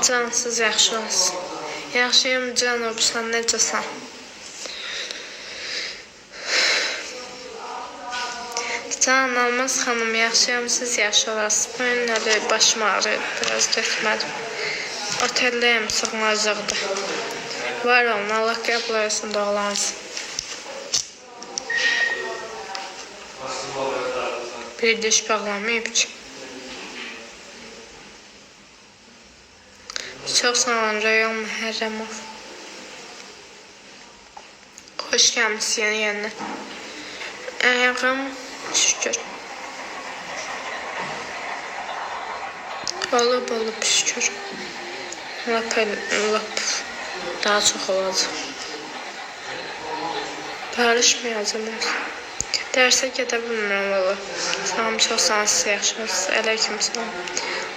Cansız yaxşı olsun. Yaxşıyım canım, sən necəsən? Can Almaz xanım, yaxşıyam, siz yaxşı olasınız. Bu günləri başım ağrıyır, biraz getmədim. Oteldəyim, sığınacaqda. Var olun, Allah qəbul etsin doğularınızı. Bir diş bağlamayıb ki. Çox sağ olun, Rəyan Məhərrəmov. Xoş gəlmişsin yenə. Ayağım şükür. Olub şükür. Lap daha çox olacaq. Barışmayacam. Dərsə gedə bilmirəm valla. Salam, çox sağ olun, siz yaxşı olsunuz. Əleyküm salam.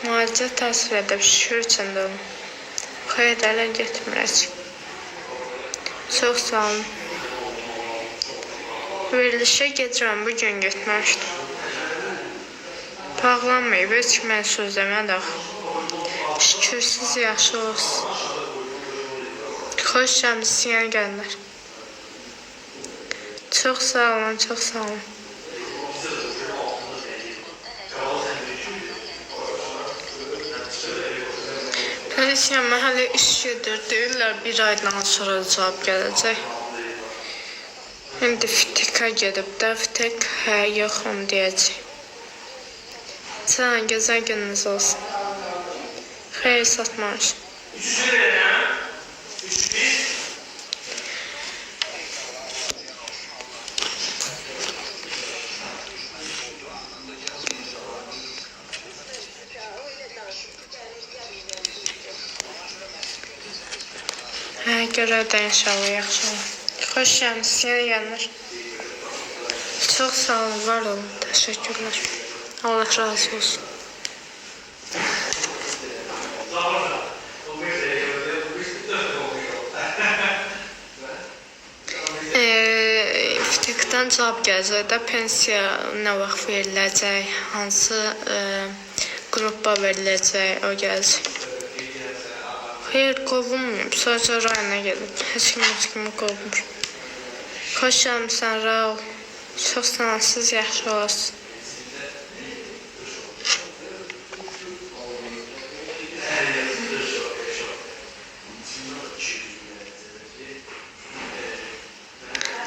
Müalicə təsir edib, şükür içində olun. Xeyr, ələ getmirək. Çox sağ olun. Verilişə gedirəm, bugün getməmişdim. Bağlanmayıb, heç ki mən söz demədik. Şükür, siz yaxşı olsun. Xoş gəlmişsiniz, yenə gəlirlər. Çox sağ olun, çox sağ olun. Perişanım, hələ iş gedir, deyirlər bir aydan sonra cavab gələcək. İndi FİTİKə gedib də, FİTİK hə, yoxum deyəcək. Can, gözəl gününüz olsun. Xeyr satmamış. Hə, görək də inşallah yaxşı olur. Xoş gəlmişsiniz, yenə gəlirlər. Çox sağ olun, var olun, təşəkkürlər. Allah razı olsun. FİTİKdən cavab gələcək də, pensiya nə vaxt veriləcək, hansı qrupa veriləcək, o gələcək. Xeyr, qovulmayıb, sadəcə rayona gedib, heç kimi qovulmur. Xoş gəlmişsən, Raul. Çox sağ olun, siz yaxşı olasınız.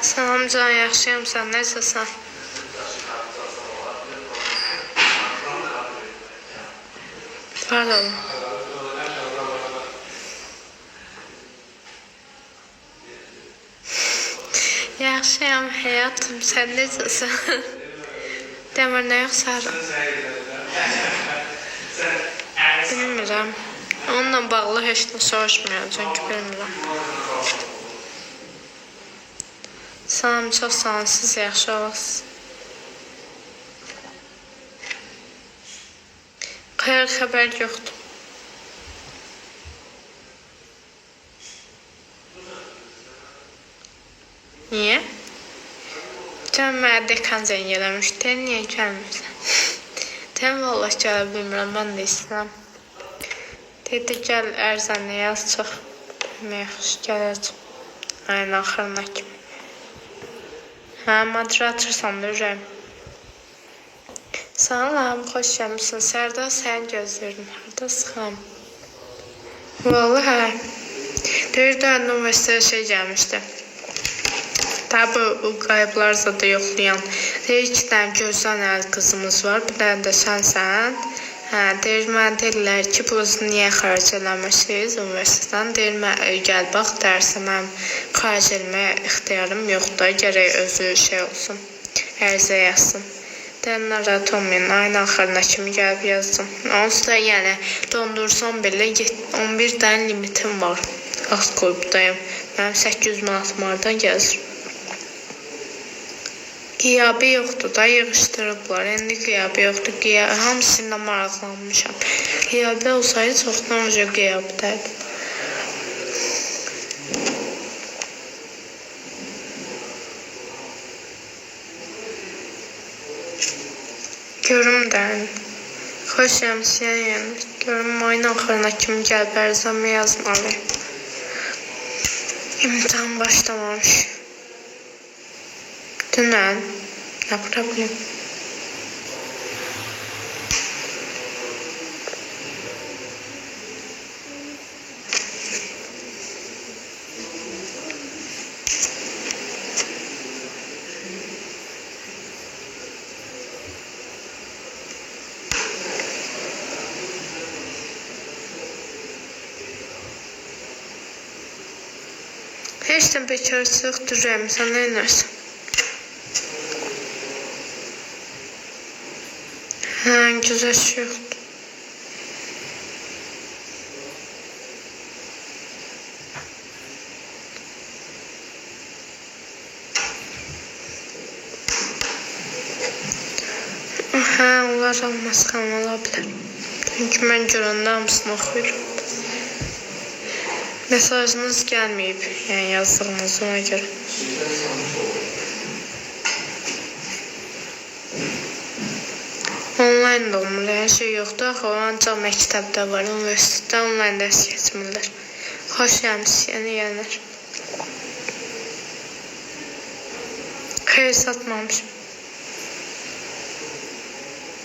Salam can, yaxşıyam, sən necəsən? Var olun. Yaxşıyam həyatım, sən necəsən? Demir, nə yox sarım? Bilmirəm. Onunla bağlı heç nə soruşmayacaq ki, bilmirəm. Salam, çox sağ olun, siz yaxşı olasınız. Xeyr, xəbər yoxdur. Niyə? Can, mənə dekan zəng eləmişdir, niyə gəlmirsən? Dən vallahi gələ bilmirəm, mən də istəyirəm. Dedi, gəl ərzənə yaz, çox yaxşı gələcəm. Ayın axırına kimi. Hə, moderatorsan da ürəyim. Salam, xoş gəlmişsin. Sərdar, sən gözlərim. Harada sıxam? Vallahi hə. Deyirdə, üniversitəyə şey gəlmişdi. Tabi o qayıblar zadı yoxlayan. Deyir, 2 dənə gözdən əl qızımız var, bir dənə də sənsən. Hə, deyir, mən deyirlər ki, bu niyə xaric eləmişsiniz üniversitədən? Deyir, mən gəl bax, dərsə mən xaric eləməyə ixtiyarım yoxdur, gərək özü şey olsun, ərizə yazsın. Deyir, narahat olmayın, ayın axırına kimi gəlib yazdım. Onsuz da yəni dondursam belə 11 dənə limitim var. Az qrupdayım. Mənim 800 manat mardan gəzir. Qiyabi yoxdur da, yığışdırıblar. İndi qiyabi yoxdur. Hamısıyla maraqlanmışam. Qiyabi olsaydı çoxdan önce qiyabidəydim. Görüm də. Xoş gəlmişsən, yəni. Görüm, mayın axırına kimi gəlib ərzamı yazmalı. İmtahan başlamamış. Dünən, nə problem? Heç də bekarçılıq durursan, nə inərsən? Hə, güzel şey yoxdur. Hə, onlar almaz xanım ola bilər. Çünki mən görəndə hamısını oxuyurum. Mesajınız gəlməyib, yəni yazdığınız ona görə. Online da olmur, yəni şey yoxdur. Axı, o ancaq məktəbdə var, universitetdə online dərs keçmirlər. Xoş gəlmişsən, yenər. Xeyr satmamışım.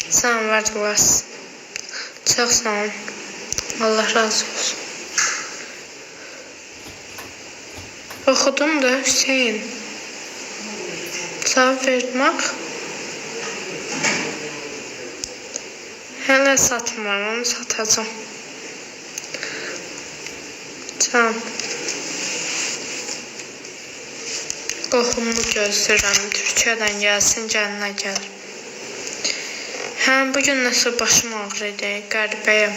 Sağ ol, var olasın. Çox sağ olun. Allah razı olsun. Oxudum da Hüseyin. Cavab vermək. Hələ satmıram, onu satacağım. Can. Qohumu gözləyirəm. Türkiyədən gəlsin, gəlinə gəlir. Həm bugün nəsə başım ağrıydı, qəribəyəm.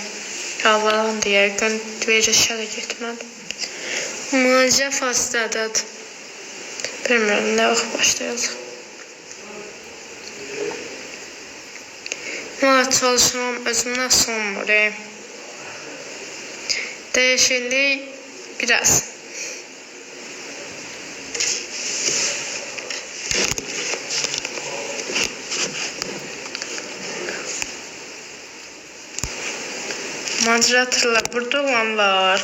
Havalan deyə, gün verişə də getmədim. Müalicə fasilədadır. Bilmirəm, nə vaxt başlayacaq. Valla çalışmam özümdən sonmur. Dəyişiklik biraz. Moderatorlar burada olan var.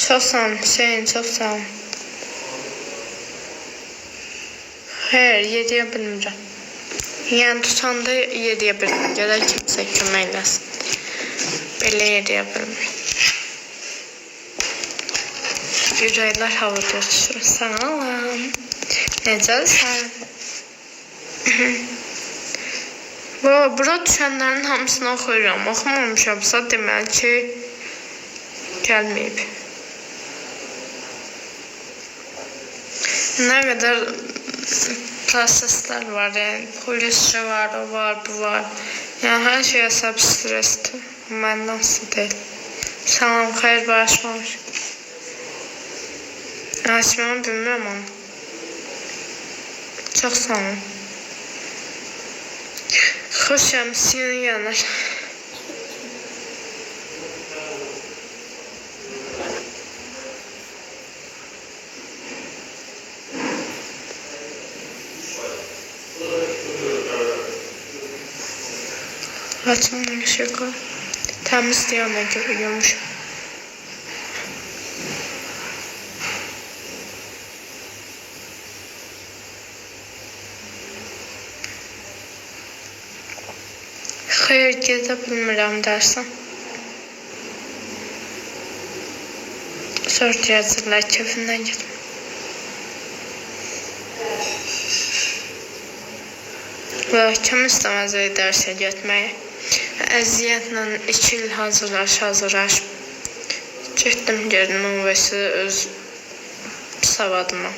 Çox sağ olun, Hüseyin, çox sağ olun. Xeyr, yediyə bilmirəm. Yəni, tutanda yediyə bilmirəm. Gələk kimsə kömək eləsin. Belə yediyə bilmirəm. Ürəklər havada uçuşur. Sağ olun. Necəsən? Bura düşənlərin hamısını oxuyuram. Oxumamışamsa deməli ki, gəlməyib. Nə qədər proseslər var, yəni polisçi var, o var, bu var. Yəni hər şey hesab stresdir. Məndən asıl deyil. Salam, xeyr, barışmamış. Açmamı bilmirəm onu. Çox sağ olun. Xoş gəlmişsin, yenər. Açmam şey koy. Təmiz deyəmə görüyormuş. Xeyr, gedə bilmirəm dərsən. Sort yazırlar, keyfindən getmə. Və kim istəməz dərsə getməyi? Əziyyətlə 2 il hazırlaş. Getdim, girdim universitetə öz savadıma.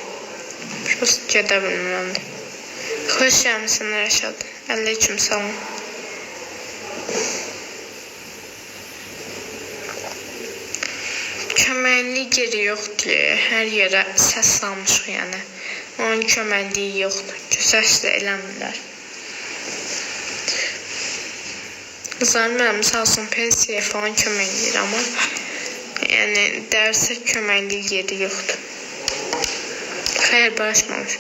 Prost gedə bilmirəm də. Xoş gəlmişsin, Rəşad. Aleyküm salam. Köməklik yeri yoxdur, hər yerə səs salmışıq, yəni. Onun köməkliyi yoxdur, səs də eləmirlər. Qızlar mənim sağ olsun pensiyaya falan kömək edir, amma yəni dərsə köməklik yeri yoxdur. Xeyr, barışmamış.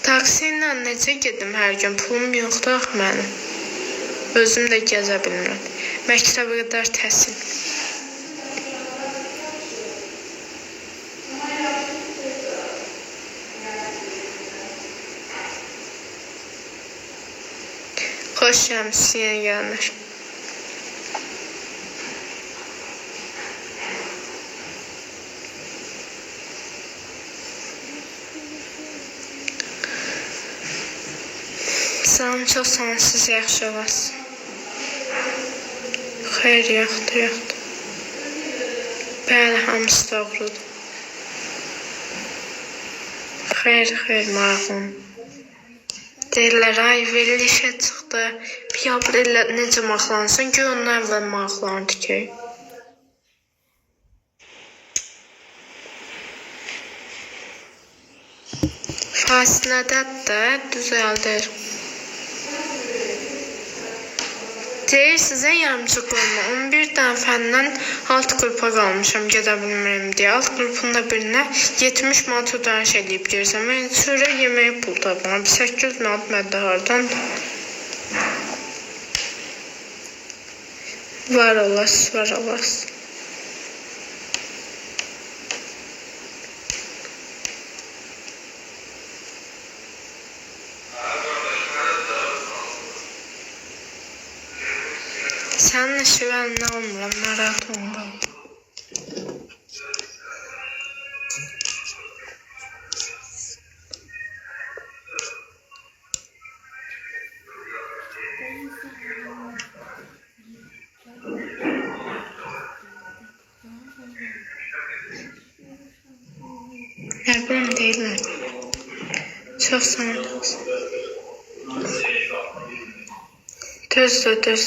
Taksi ilə necə gedim hər gün? Pulum yoxdur axı mənim. Özüm də gəzə bilmirəm. Məktəbə qədər təhsil. Xoş gəlmişsiniz yeni gələnlər. Salam, çox sağ olun, siz yaxşı olasınız. Xeyr, yoxdur. Bəli, hamısı doğrudur. Xeyr, maraqlanım. Deyirlər, ay, verilişə çıxdı. Biabr elə necə maraqlansın ki, ondan əvvəl maraqlanırdı ki. Fasilədədir, düzəldir. Deyir sizə yarımçı qoyma. 11 dənə fəndən alt qrupa qalmışam, gedə bilmirəm deyə. Alt qrupunda birinə 70 manat ödəniş edib girsəm. Mən sonra yeməyə pul tapıram. 800 manat mədə hardan? Var olasın. Sənin işlərinə olmuram, narahat olmuram. Bilmirəm deyirlər. Çox sağ olun. Düzdür.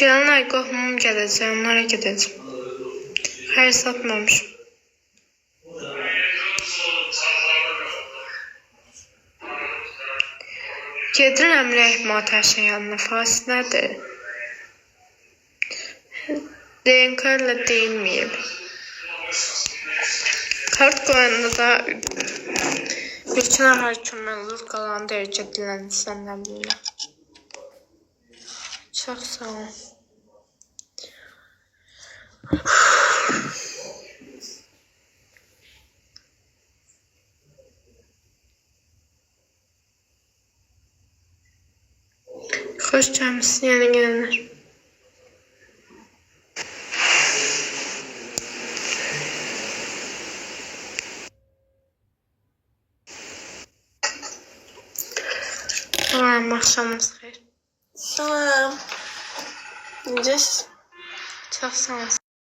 Gələn ay qohumum gələcək, onlara gedəcəm. Xeyr satmamışım. Gedirəm Rəhmə Atəşin yanına, fasilədir. DNK ilə deyilməyib. Kart qoyanda da bütün hakimlər olur, qalanı da erkə dilən səndən bilirəm. Çox sağ olun. Xoş gəlmişsiniz yeni gələnlər. Salam, axşamınız xeyir. Salam. Necəsiz? Çox sağ olun.